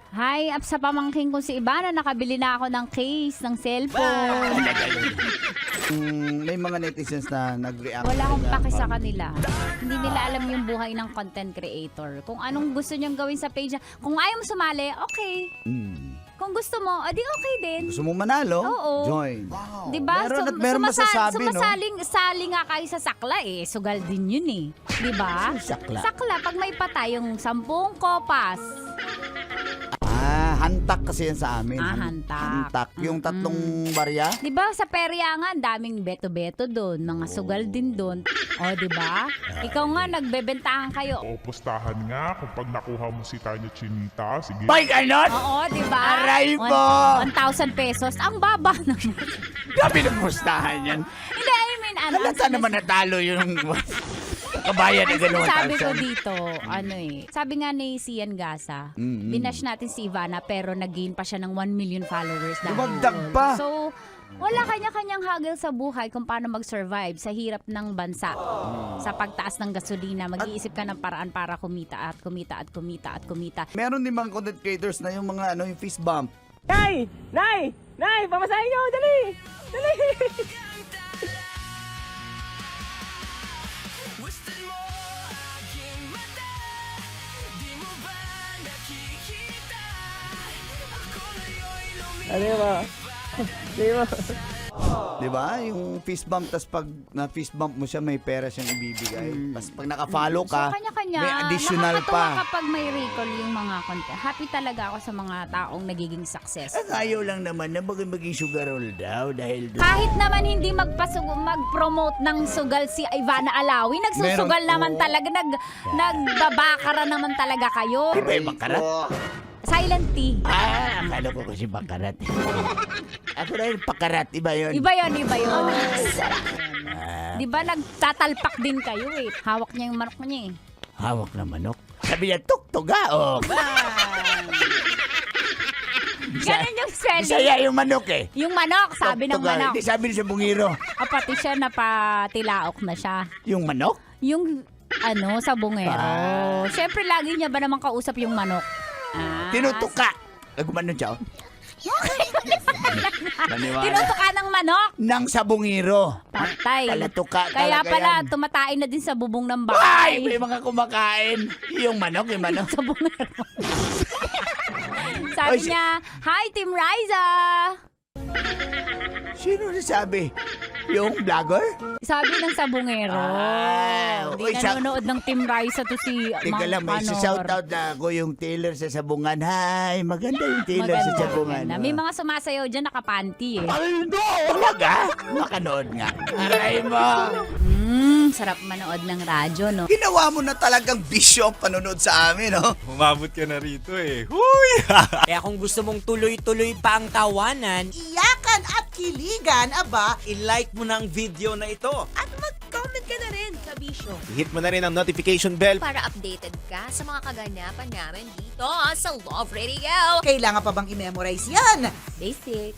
Hi, up sa pamangking ko si Ivana, nakabili na ako ng case ng cellphone. May mga netizens na nag-react. Wala akong paki sa kanila. Hindi nila alam yung buhay ng content creator. Kung anong gusto niyang gawin sa page niya. Kung ayaw mo sumali, okay. Kung gusto mo, adi okay din. Gusto mo manalo? Oo. Join. Diba? Meron at meron masasabi, no? Sali nga kayo sa sakla eh. Sugal din yun eh. Diba? Sakla. Sakla, pag may patay yung 10 kopas. Hantak kasi yan sa amin. Hantak. Yung tatlong barya. Diba sa peryangan, daming beto-beto doon. Mga sugal din doon. O, diba? Ikaw nga, nagbebentahan kayo. O, pustahan nga kung pag nakuha mo si Tanya Chinita. Sige. Bay, ganon? Oo, diba? Aray mo! 1,000 pesos. Ang baba naman. Gabi ng pustahan yan. Hindi, I mean, ano. Halata naman natalo yung kabayan na gano'n. Sabi ko dito, sabi nga ni Sian Gasa, binash natin si Ivana pero nag-gain pa siya ng 1 million followers. Dumagdag pa. So, wala kanya-kanyang hagel sa buhay kung paano mag-survive sa hirap ng bansa. Sa pagtaas ng gasolina, mag-iisip ka ng paraan para kumita at kumita at kumita at kumita. Meron din mga content creators na yung mga yung fist bump. Nay! Nay! Nay! Pamasahin niyo! Dali! Dali! Ano ba? Di ba? Diba? Yung fist bump, tas pag na-fist bump mo siya, may pera siyang ibibigay. Tapos pag nakafollow ka, So, kanya-kanya. may additional Nakakatuwa pa. kapag may recall yung mga content. Happy talaga ako sa mga taong nagiging success. Ang ayaw lang naman na maging sugar roll daw dahil doon. Kahit naman hindi mag-promote ng sugal si Ivana Alawi, nagsusugal Meron, naman oo. talaga, nagbabakara naman talaga kayo. Iba yung makarat. Silent T. Akala ko kasi bakarat. Ako na yung pakarat, iba yun. Iba yun. Di ba nagtatalpak din kayo eh. Hawak niya yung manok niya eh. Hawak na manok. Sabi niya, tuktugaok. Ganun yung spelling. Bisaya yung manok eh. Yung manok, sabi ng Tuktugaok. manok. Hindi sabi niya sa bungiro. Pati siya napatilaok na siya. Yung manok? Yung sa bungero. Siyempre lagi niya ba naman kausap yung manok? Tinutuka. Nagumano siya. Maniwala. Tinutuka ng manok. Nang sa bungiro. Patay. Palatuka Kaya talaga pala, yan. tumatain na din sa bubong ng Ay! bahay. May mga kumakain. Yung manok. Sa bungero. Sabi Ay, niya, Hi, Team Riza! Sino nasabi? Yung vlogger? Sabi ng sabungero. Uy, Hindi nanonood ng Team Riza to si Teka lang, may shoutout na ako yung Taylor sa Sabungan. Hi, maganda yung Taylor sa Sabungan. Maganda. May mga sumasayaw dyan nakapanty eh. Talaga? Makanood nga. Aray mo. Sarap manood ng radyo, no? Ginawa mo na talagang bisyo ang panonood sa amin, no? Umabot ka na rito eh. Huy! Kaya kung gusto mong tuloy-tuloy pa ang tawanan, Iyakan at kiligan, aba, I-like mo na ang video na ito. at mag-comment ka na rin, kabisyo. Hit mo na rin ang notification bell. Para updated ka sa mga kaganapan namin dito sa Love Radio. Kailangan pa bang i-memorize yan? Basic.